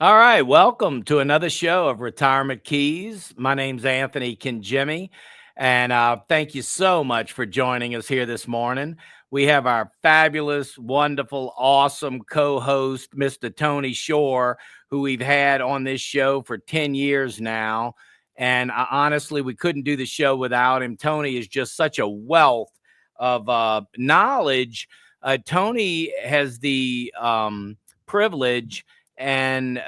All right, welcome to another show of Retirement Keys. My name's Anthony Cangemi, and thank you so much for joining us here this morning. We have our fabulous, wonderful, awesome co-host, Mr. Tony Shore, who we've had on this show for 10 years now. And honestly, we couldn't do the show without him. Tony is just such a wealth of knowledge. Tony has the privilege and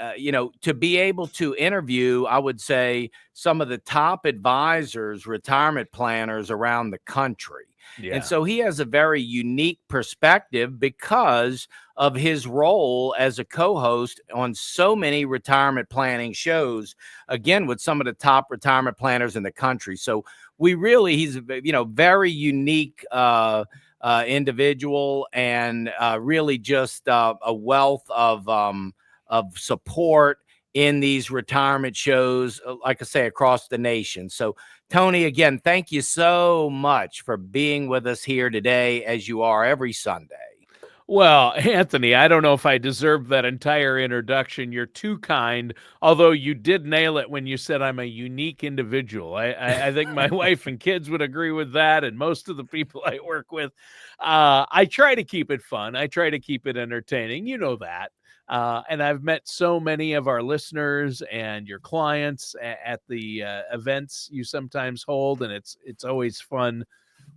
to be able to interview, I would say, some of the top advisors, retirement planners around the country. And so he has a very unique perspective because of his role as a co-host on so many retirement planning shows, again, with some of the top retirement planners in the country. So he's a very unique individual, and really just a wealth of support in these retirement shows, like I say, across the nation. So, Tony, again, thank you so much for being with us here today, as you are every Sunday. Well, Anthony, I don't know if I deserve that entire introduction. You're too kind, although you did nail it when you said I'm a unique individual. I think my wife and kids would agree with that, and most of the people I work with. I try to keep it fun. I try to keep it entertaining. You know that. And I've met so many of our listeners and your clients at the events you sometimes hold, and it's always fun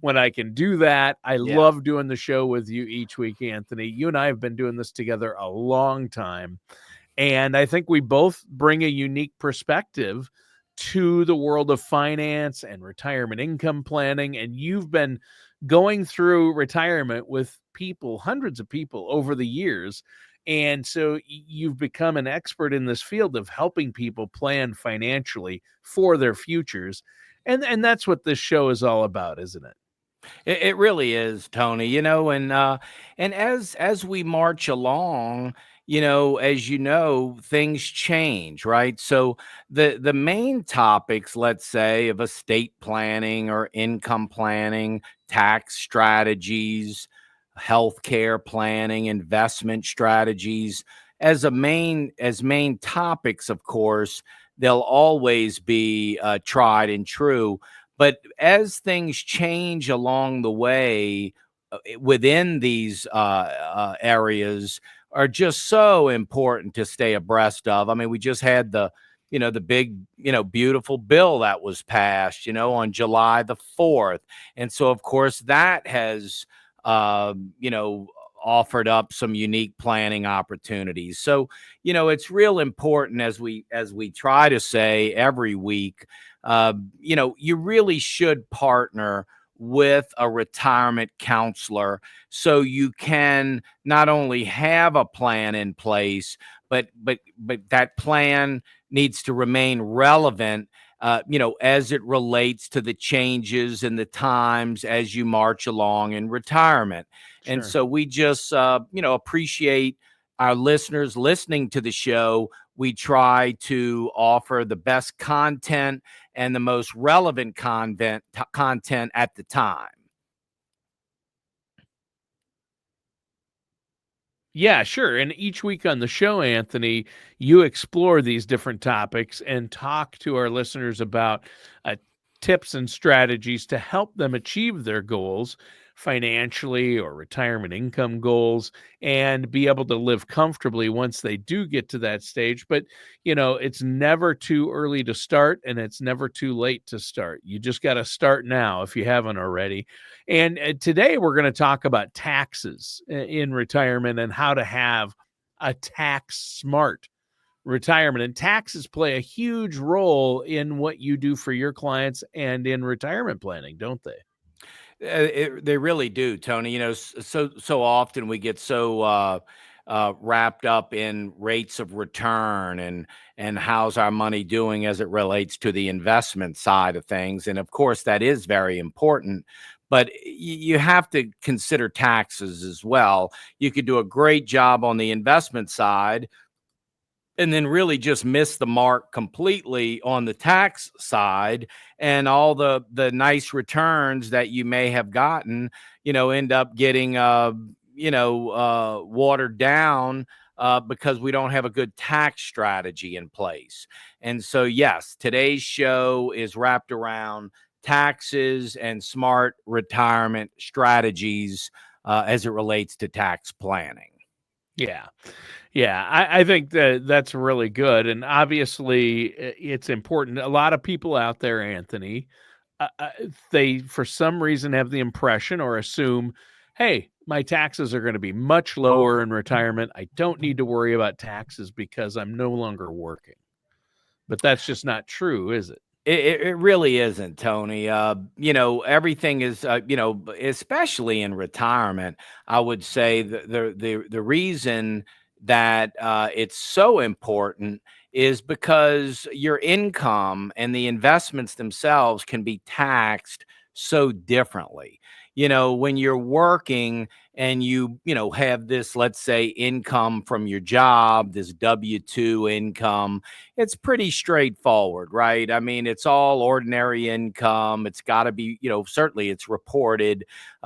when I can do that. I love doing the show with you each week, Anthony. You and I have been doing this together a long time, and I think we both bring a unique perspective to the world of finance and retirement income planning. And you've been going through retirement with people, hundreds of people over the years. And so you've become an expert in this field of helping people plan financially for their futures. And that's what this show is all about, isn't it? It really is, Tony. And as we march along, as you know, things change, right? So the main topics, let's say, of estate planning or income planning, tax strategies, healthcare planning, investment strategies, as main topics, of course, they'll always be tried and true. But as things change along the way within these areas are just so important to stay abreast of. I mean, we just had the big, beautiful bill that was passed, on July the 4th. And so, of course, that has, offered up some unique planning opportunities. So, it's real important, as we try to say every week. You really should partner with a retirement counselor so you can not only have a plan in place, but that plan needs to remain relevant, as it relates to the changes and the times as you march along in retirement. And Sure. so we just, appreciate our listeners listening to the show. We try to offer the best content and the most relevant content at the time. Yeah, sure. And each week on the show, Anthony, you explore these different topics and talk to our listeners about tips and strategies to help them achieve their goals financially or retirement income goals and be able to live comfortably once they do get to that stage. But, it's never too early to start and it's never too late to start. You just got to start now if you haven't already. And today we're going to talk about taxes in retirement and how to have a tax smart retirement. And taxes play a huge role in what you do for your clients and in retirement planning, don't they? They really do, Tony. So often we get so wrapped up in rates of return and how's our money doing as it relates to the investment side of things. And of course, that is very important. But you have to consider taxes as well. You could do a great job on the investment side and then really just miss the mark completely on the tax side, and all the nice returns that you may have gotten, end up getting watered down because we don't have a good tax strategy in place. And so, yes, today's show is wrapped around taxes and smart retirement strategies as it relates to tax planning. Yeah. Yeah, I think that that's really good. And obviously, it's important. A lot of people out there, Anthony, they, for some reason, have the impression or assume, hey, my taxes are going to be much lower in retirement. I don't need to worry about taxes because I'm no longer working. But that's just not true, is it? It really isn't, Tony. Everything is, especially in retirement. I would say the reason that it's so important is because your income and the investments themselves can be taxed so differently. When you're working and you have this, let's say, income from your job, this W-2 income, it's pretty straightforward, right? I mean, it's all ordinary income. It's got to be, certainly it's reported.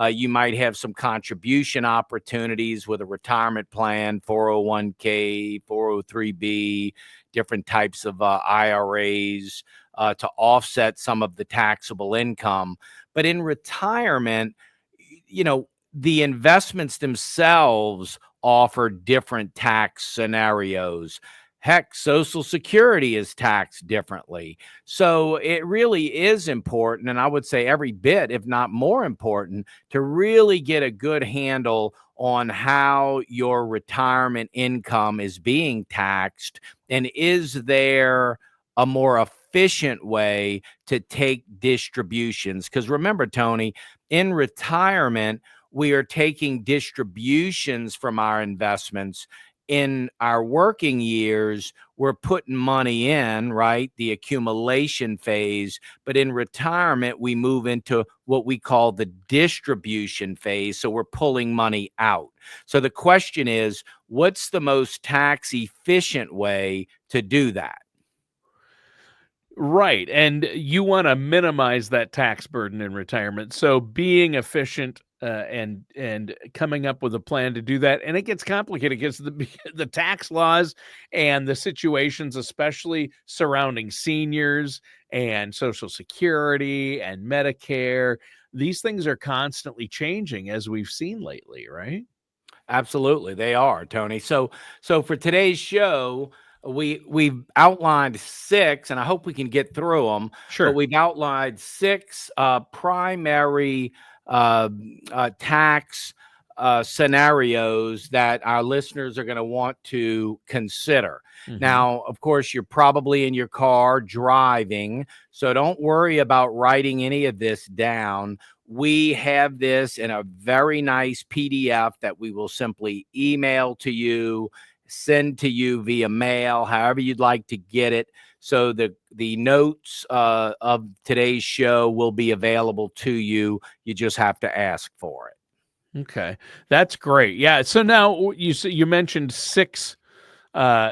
You might have some contribution opportunities with a retirement plan, 401k, 403b, different types of IRAs to offset some of the taxable income. But in retirement, the investments themselves offer different tax scenarios. Heck, Social Security is taxed differently. So it really is important, and I would say every bit, if not more important, to really get a good handle on how your retirement income is being taxed, and is there a more efficient way to take distributions? Because remember, Tony, in retirement, we are taking distributions from our investments. In our working years, we're putting money in, right? The accumulation phase. But in retirement, we move into what we call the distribution phase. So we're pulling money out. So the question is, what's the most tax efficient way to do that? Right. And you want to minimize that tax burden in retirement. So being efficient and coming up with a plan to do that. And it gets complicated because the tax laws and the situations, especially surrounding seniors and Social Security and Medicare, these things are constantly changing, as we've seen lately, right? Absolutely, they are, Tony. So for today's show, we've outlined six, and I hope we can get through them. But Sure. we've outlined six primary tax scenarios that our listeners are going to want to consider. Hmm. Now, of course, you're probably in your car driving, so don't worry about writing any of this down. We have this in a very nice PDF that we will simply email to you, send to you via mail, however you'd like to get it. So the notes of today's show will be available to you. You just have to ask for it. Okay. That's great. Yeah. So now you mentioned six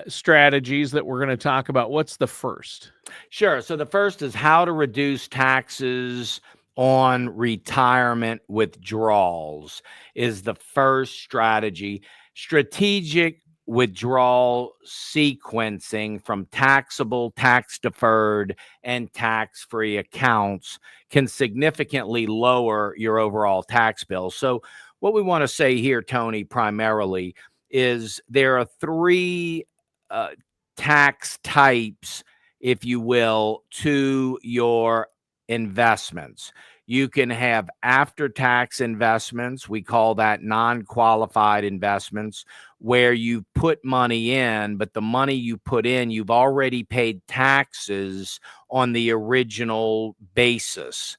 strategies that we're going to talk about. What's the first? Sure. So the first is how to reduce taxes on retirement withdrawals is the first strategy. Strategic withdrawal sequencing from taxable, tax deferred, and tax-free accounts can significantly lower your overall tax bill. So what we want to say here, Tony, primarily is there are three uh, tax types, if you will, to your investments. You can have after tax investments. We call that non-qualified investments, where you put money in, but the money you put in, you've already paid taxes on the original basis.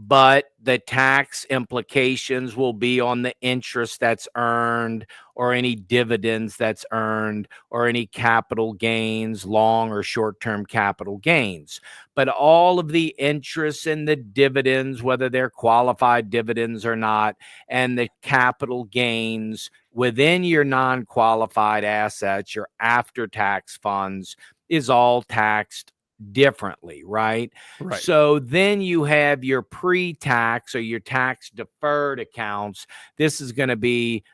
But the tax implications will be on the interest that's earned, or any dividends that's earned, or any capital gains, long or short-term capital gains. But all of the interest and the dividends, whether they're qualified dividends or not, and the capital gains within your non-qualified assets, your after-tax funds, is all taxed differently, right? Right. So then you have your pre-tax or your tax deferred accounts. This is going to be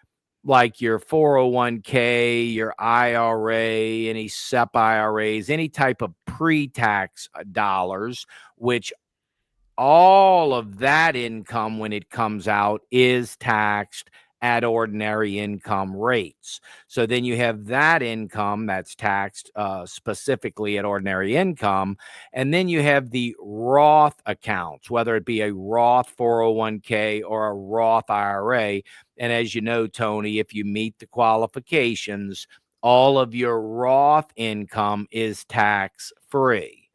like your 401k, your IRA, any SEP IRAs, any type of pre-tax dollars, which all of that income when it comes out is taxed at ordinary income rates. So then you have that income that's taxed specifically at ordinary income. And then you have the Roth accounts, whether it be a Roth 401k or a Roth IRA. And as you know, Tony, if you meet the qualifications, all of your Roth income is tax free.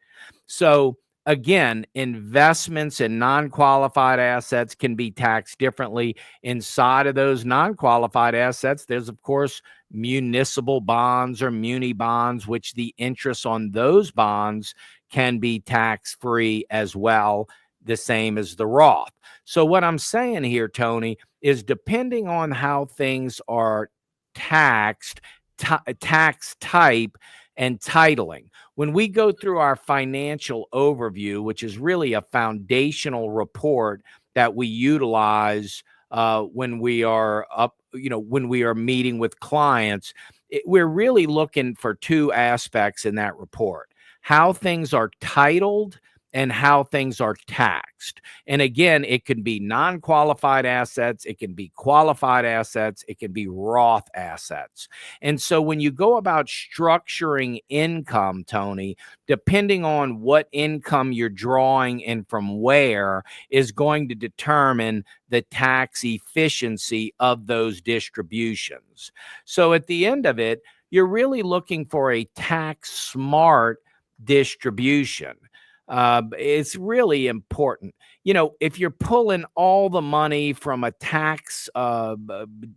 So again, investments in non-qualified assets can be taxed differently. Inside of those non-qualified assets, there's, of course, municipal bonds or muni bonds, which the interest on those bonds can be tax-free as well, the same as the Roth. So what I'm saying here, Tony, is depending on how things are taxed, tax type, and titling. When we go through our financial overview, which is really a foundational report that we utilize when we are when we are meeting with clients, we're really looking for two aspects in that report: how things are titled and how things are taxed. And again, it can be non-qualified assets, it can be qualified assets, it can be Roth assets. And so when you go about structuring income, Tony, depending on what income you're drawing and from where is going to determine the tax efficiency of those distributions. So at the end of it, you're really looking for a tax smart distribution. It's really important. If you're pulling all the money from a tax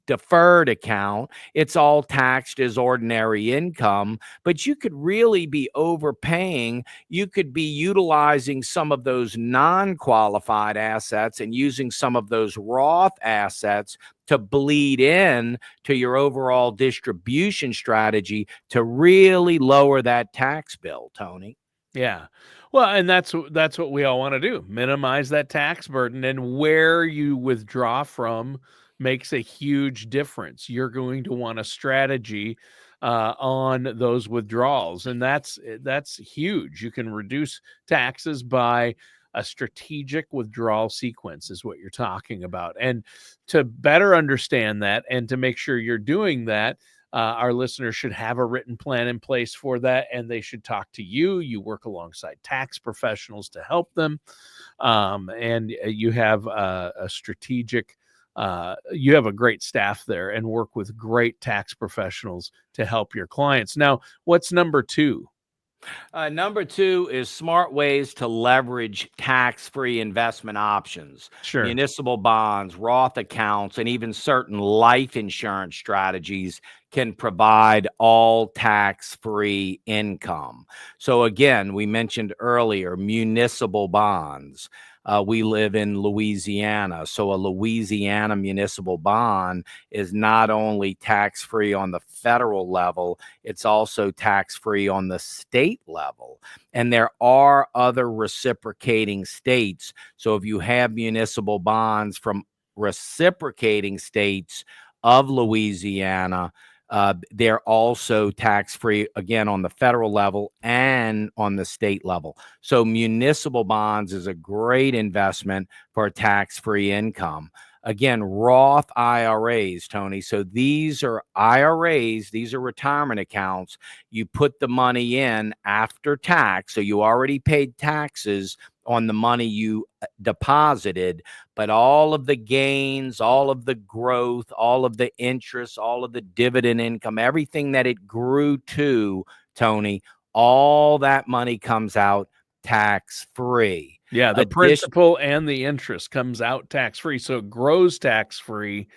deferred account, it's all taxed as ordinary income, but you could really be overpaying. You could be utilizing some of those non-qualified assets and using some of those Roth assets to bleed in to your overall distribution strategy to really lower that tax bill, Tony. Yeah. Well, and that's what we all want to do. Minimize that tax burden, and where you withdraw from makes a huge difference. You're going to want a strategy on those withdrawals, and that's huge. You can reduce taxes by a strategic withdrawal sequence is what you're talking about. And to better understand that and to make sure you're doing that, our listeners should have a written plan in place for that, and they should talk to you. You work alongside tax professionals to help them, and you have a strategic. You have a great staff there, and work with great tax professionals to help your clients. Now, what's number two? Number two is smart ways to leverage tax-free investment options, Sure. municipal bonds, Roth accounts, and even certain life insurance strategies can provide all tax-free income. So again, we mentioned earlier, municipal bonds. We live in Louisiana, so a Louisiana municipal bond is not only tax-free on the federal level, it's also tax-free on the state level. And there are other reciprocating states. So if you have municipal bonds from reciprocating states of Louisiana, they're also tax-free, again, on the federal level and on the state level. So municipal bonds is a great investment for tax-free income. Again, Roth IRAs, Tony. So these are IRAs, these are retirement accounts. You put the money in after tax, so you already paid taxes on the money you deposited, but all of the gains, all of the growth, all of the interest, all of the dividend income, everything that it grew to, Tony, all that money comes out tax free. Yeah, the principal and the interest comes out tax-free, so it grows tax-free,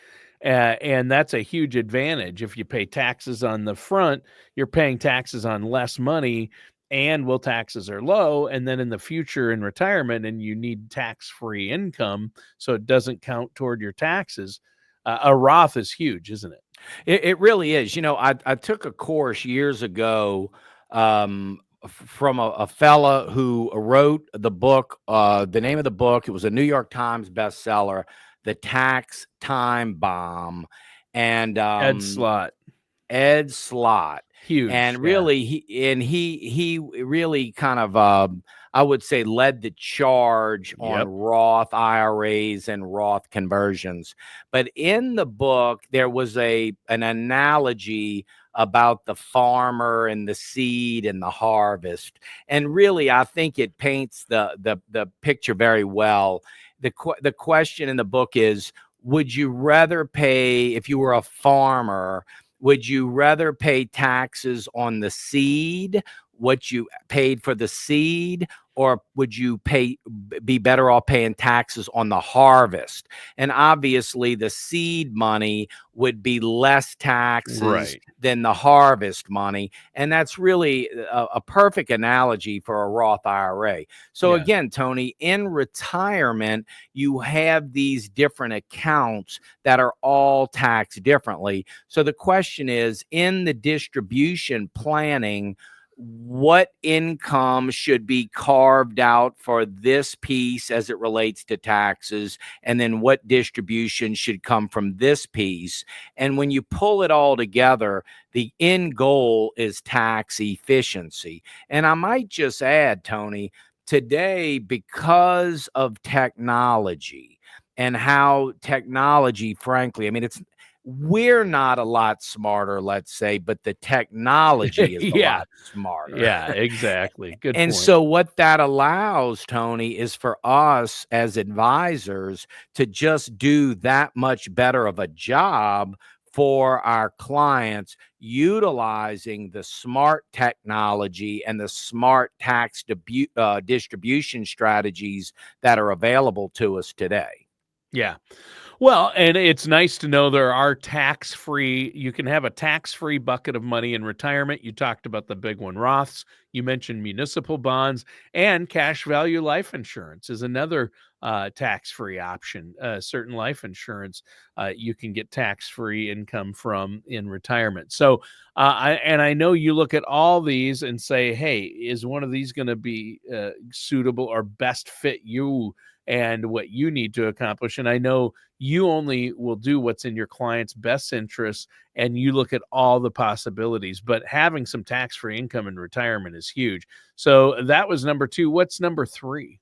and that's a huge advantage. If you pay taxes on the front, you're paying taxes on less money, and taxes are low, and then in the future in retirement, and you need tax-free income, so it doesn't count toward your taxes. A Roth is huge, isn't it? It really is. I took a course years ago from a fella who wrote the book. The name of the book, it was a New York Times bestseller, The Tax Time Bomb. and Ed Slott. Ed Slott. Huge. And Yeah. really, he really kind of, I would say, led the charge on Yep. Roth IRAs and Roth conversions. But in the book, there was an analogy about the farmer and the seed and the harvest. And really, I think it paints the picture very well. The question in the book is, would you rather pay, if you were a farmer, would you rather pay taxes on the seed, what you paid for the seed, or would you be better off paying taxes on the harvest? And obviously, the seed money would be less taxes Right. than the harvest money. And that's really a perfect analogy for a Roth IRA. So Yeah. again, Tony, in retirement, you have these different accounts that are all taxed differently. So the question is, in the distribution planning, what income should be carved out for this piece as it relates to taxes, and then what distribution should come from this piece? And when you pull it all together, the end goal is tax efficiency. And I might just add, Tony, today, because of technology and how technology, frankly, I mean, we're not a lot smarter, let's say, but the technology is a Yeah. lot smarter. Yeah, exactly. Good And point. so what that allows, Tony, is for us as advisors to just do that much better of a job for our clients, utilizing the smart technology and the smart tax distribution strategies that are available to us today. Yeah. Well, and it's nice to know there are tax-free, you can have a tax-free bucket of money in retirement. You talked about the big one, Roths. You mentioned municipal bonds, and cash value life insurance is another tax-free option. Certain life insurance you can get tax-free income from in retirement. So, I know you look at all these and say, hey, is one of these going to be suitable or best fit you and what you need to accomplish? And I know you only will do what's in your client's best interest, and you look at all the possibilities. But having some tax-free income in retirement is huge. So that was number 2. What's number 3?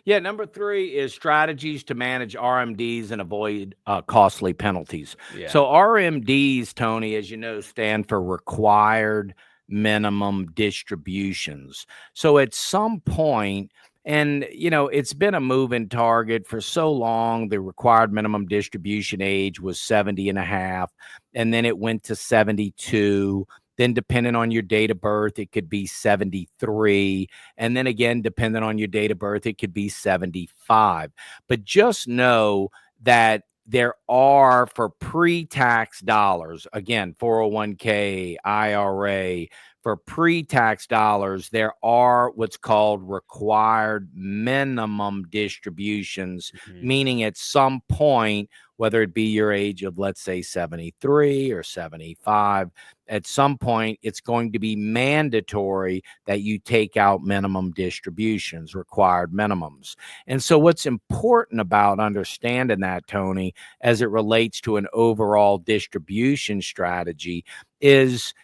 Yeah, number 3 is strategies to manage RMDs and avoid costly penalties. Yeah. So RMDs, Tony, as you know, stand for required minimum distributions. So at some point, and it's been a moving target for so long, the required minimum distribution age was 70 and a half, and then it went to 72. Then, depending on your date of birth, it could be 73. And then again, depending on your date of birth, it could be 75. But just know that there are, for pre-tax dollars, again, 401k, IRA, for pre-tax dollars, there are what's called required minimum distributions, meaning at some point, whether it be your age of, let's say, 73 or 75, at some point, it's going to be mandatory that you take out minimum distributions, required minimums. And so what's important about understanding that, Tony, as it relates to an overall distribution strategy, is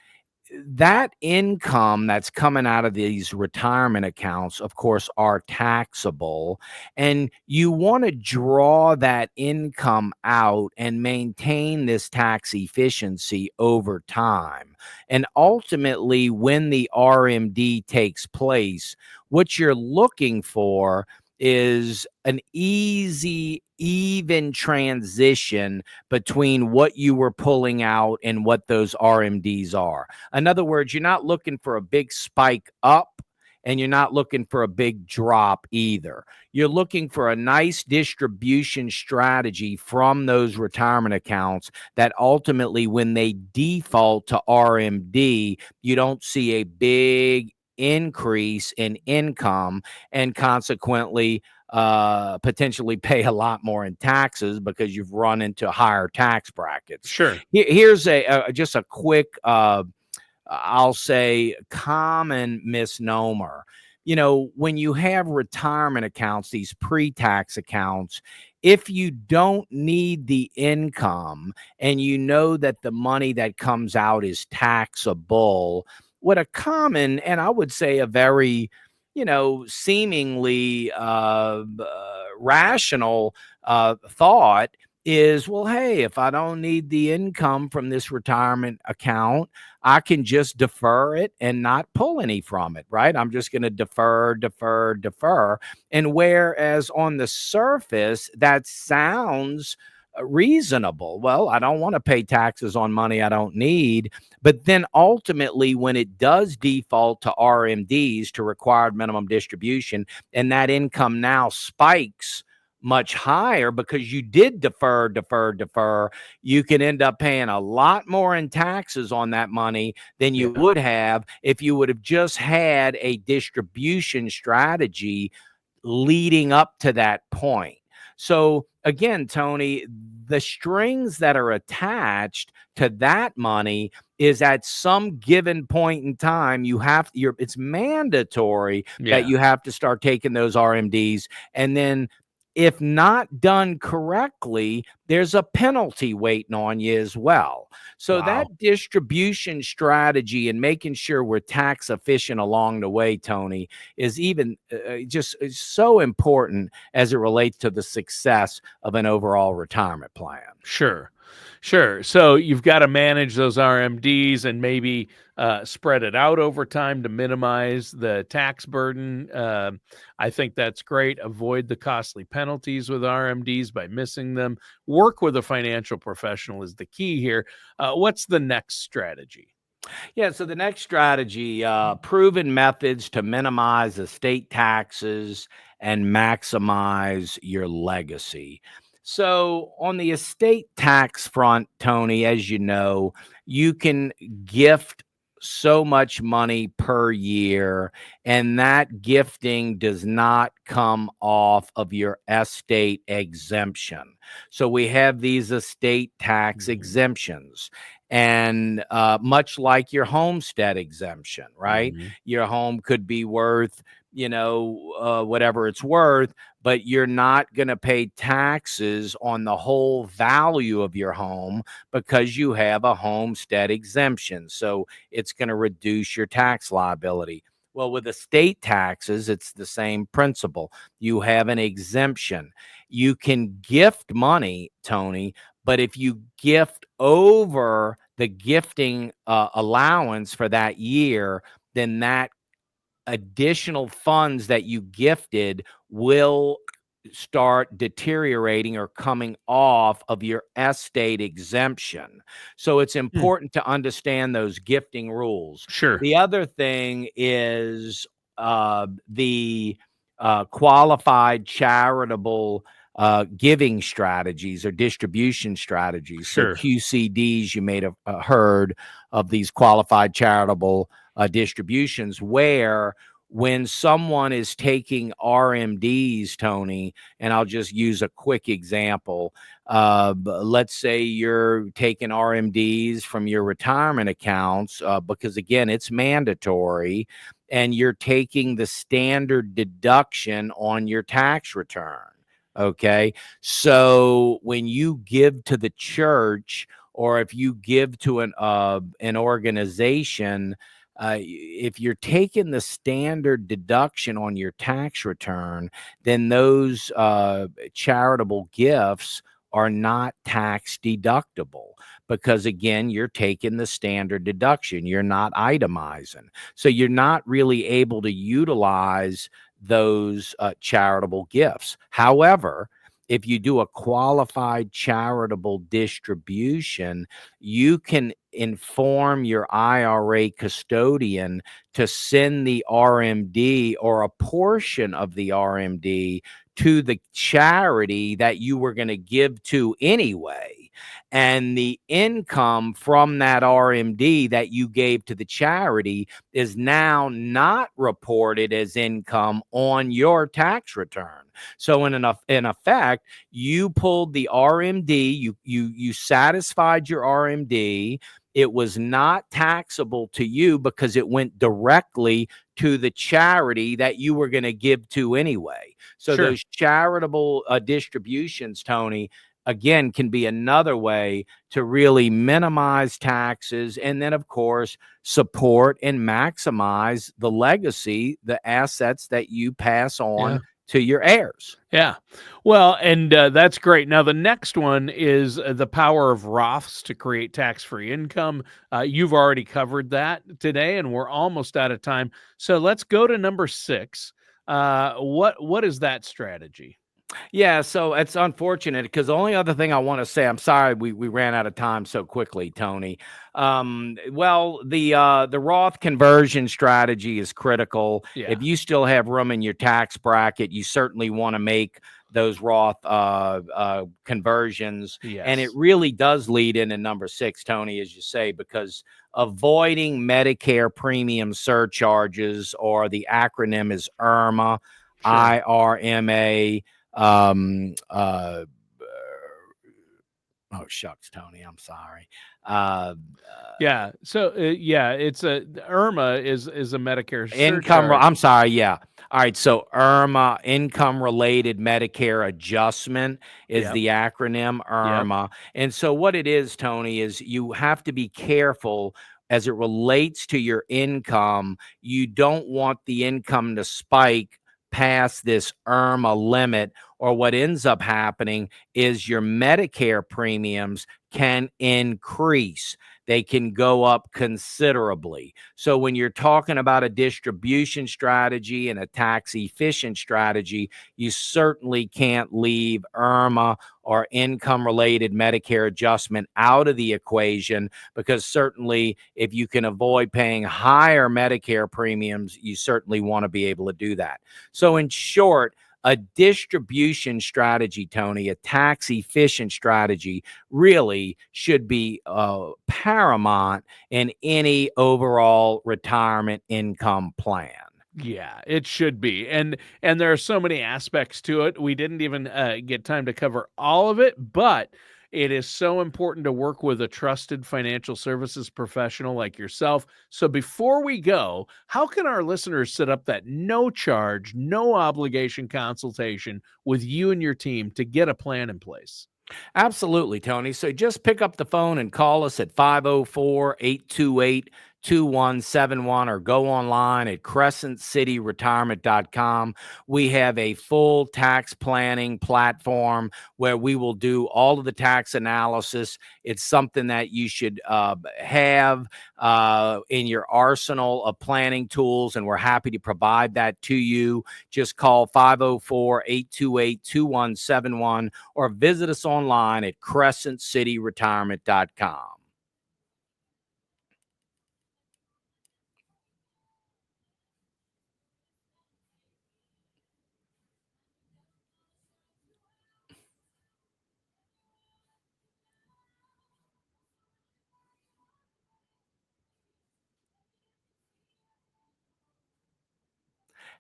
that income that's coming out of these retirement accounts, of course, are taxable, and you want to draw that income out and maintain this tax efficiency over time. And ultimately, when the RMD takes place, what you're looking for is an easy, even transition between what you were pulling out and what those RMDs are. In other words, you're not looking for a big spike up, and you're not looking for a big drop either. You're looking for a nice distribution strategy from those retirement accounts that ultimately, when they default to RMD, you don't see a big increase in income, and consequently potentially pay a lot more in taxes because you've run into higher tax brackets. Sure. Here's just a quick I'll say common misnomer. when you have retirement accounts, these pre-tax accounts, if you don't need the income and you know that the money that comes out is taxable, what a common, and I would say a very, seemingly rational thought is, well, hey, if I don't need the income from this retirement account, I can just defer it and not pull any from it, right? I'm just going to defer, defer, defer. And whereas on the surface, that sounds reasonable. Well, I don't want to pay taxes on money I don't need. But then ultimately, when it does default to RMDs, to required minimum distribution, and that income now spikes much higher because you did defer, defer, defer, you can end up paying a lot more in taxes on that money than you would have if you would have just had a distribution strategy leading up to that point. So again, Tony, the strings that are attached to that money is at some given point in time, it's mandatory that you have to start taking those RMDs. And then if not done correctly, there's a penalty waiting on you as well. So that distribution strategy and making sure we're tax efficient along the way, Tony, is even just so important as it relates to the success of an overall retirement plan. Sure. So you've got to manage those RMDs and maybe spread it out over time to minimize the tax burden. I think that's great. Avoid the costly penalties with RMDs by missing them. Work with a financial professional is the key here. What's the next strategy? Yeah, so the next strategy, proven methods to minimize estate taxes and maximize your legacy. So on the estate tax front, Tony, as you know, you can gift so much money per year, and that gifting does not come off of your estate exemption. So we have these estate tax exemptions. And much like your homestead exemption, right? Your home could be worth, whatever it's worth, but you're not going to pay taxes on the whole value of your home because you have a homestead exemption. So it's going to reduce your tax liability. Well, with estate taxes, it's the same principle. You have an exemption. You can gift money, Tony, but if you gift over the gifting allowance for that year, then that additional funds that you gifted will start deteriorating or coming off of your estate exemption. So it's important to understand those gifting rules. Sure. The other thing is the qualified charitable giving strategies or distribution strategies. Sure. So QCDs, you may have heard of these qualified charitable distributions, where when someone is taking RMDs, Tony, and I'll just use a quick example. Let's say you're taking RMDs from your retirement accounts because, again, it's mandatory, and you're taking the standard deduction on your tax return. Okay. So when you give to the church, or if you give to an organization, if you're taking the standard deduction on your tax return, then those charitable gifts are not tax deductible because, again, you're taking the standard deduction. You're not itemizing. So you're not really able to utilize those charitable gifts. However, if you do a qualified charitable distribution, you can inform your IRA custodian to send the RMD or a portion of the RMD to the charity that you were going to give to anyway. And the income from that RMD that you gave to the charity is now not reported as income on your tax return. So in effect, you pulled the RMD, you satisfied your RMD. it was not taxable to you because it went directly to the charity that you were going to give to anyway. So Sure. those charitable distributions, Tony, again, can be another way to really minimize taxes and then, of course, support and maximize the legacy, the assets that you pass Yeah. on to your heirs. Yeah. Well, and that's great. Now, the next one is the power of Roths to create tax-free income. You've already covered that today, and we're almost out of time. So let's go to number 6. What is that strategy? Yeah, so it's unfortunate because the only other thing I want to say, I'm sorry we ran out of time so quickly, Tony. Well, the Roth conversion strategy is critical. Yeah. If you still have room in your tax bracket, you certainly want to make those Roth conversions, and it Yes. really does lead into number 6, Tony, as you say, because avoiding Medicare premium surcharges, or the acronym is IRMAA, Sure. IRMA. um uh oh shucks, Tony, I'm sorry. uh Yeah. So yeah, it's a IRMAA is a Medicare I'm surcharge. sorry, yeah. All right, so IRMA, income related Medicare adjustment, is Yep. the acronym Yep. IRMA. And so what it is, Tony, is you have to be careful as it relates to your income. You don't want the income to spike past this IRMA limit, or what ends up happening is your Medicare premiums can increase. They can go up considerably. So when you're talking about a distribution strategy and a tax efficient strategy, you certainly can't leave IRMA, or income related Medicare adjustment, out of the equation, because certainly if you can avoid paying higher Medicare premiums, you certainly want to be able to do that. So in short, a distribution strategy, Tony, a tax efficient strategy, really should be paramount in any overall retirement income plan. Yeah, it should be. And there are so many aspects to it. We didn't even get time to cover all of it, but it is so important to work with a trusted financial services professional like yourself. So before we go, how can our listeners set up that no charge, no obligation consultation with you and your team to get a plan in place? Absolutely, Tony. So just pick up the phone and call us at 504-828-2171, or go online at crescentcityretirement.com. We have a full tax planning platform where we will do all of the tax analysis. It's something that you should have in your arsenal of planning tools, and we're happy to provide that to you. Just call 504-828-2171, or visit us online at crescentcityretirement.com.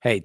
Hey,